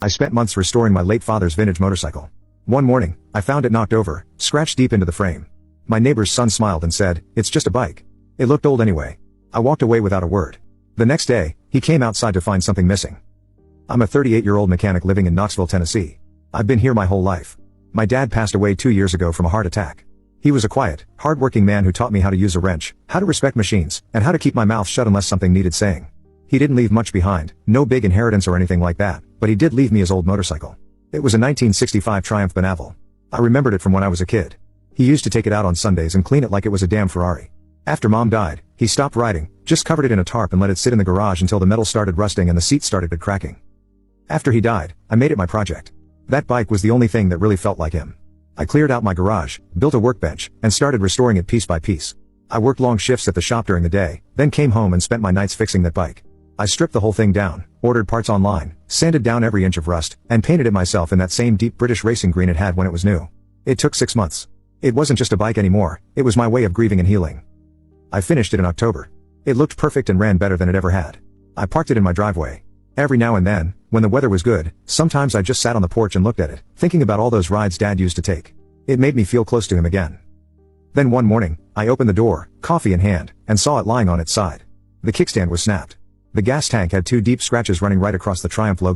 I spent months restoring my late father's vintage motorcycle. One morning, I found it knocked over, scratched deep into the frame. My neighbor's son smiled and said, "It's just a bike." It looked old anyway. I walked away without a word. The next day, he came outside to find something missing. I'm a 38-year-old mechanic living in Knoxville, Tennessee. I've been here my whole life. My dad passed away 2 years ago from a heart attack. He was a quiet, hard-working man who taught me how to use a wrench, how to respect machines, and how to keep my mouth shut unless something needed saying. He didn't leave much behind, no big inheritance or anything like that, but he did leave me his old motorcycle. It was a 1965 Triumph Benaval. I remembered it from when I was a kid. He used to take it out on Sundays and clean it like it was a damn Ferrari. After Mom died, he stopped riding, just covered it in a tarp and let it sit in the garage until the metal started rusting and the seats started cracking. After he died, I made it my project. That bike was the only thing that really felt like him. I cleared out my garage, built a workbench, and started restoring it piece by piece. I worked long shifts at the shop during the day, then came home and spent my nights fixing that bike. I stripped the whole thing down, ordered parts online, sanded down every inch of rust, and painted it myself in that same deep British racing green it had when it was new. It took 6 months. It wasn't just a bike anymore, it was my way of grieving and healing. I finished it in October. It looked perfect and ran better than it ever had. I parked it in my driveway. Every now and then, when the weather was good, sometimes I just sat on the porch and looked at it, thinking about all those rides Dad used to take. It made me feel close to him again. Then one morning, I opened the door, coffee in hand, and saw it lying on its side. The kickstand was snapped. The gas tank had 2 deep scratches running right across the Triumph logo.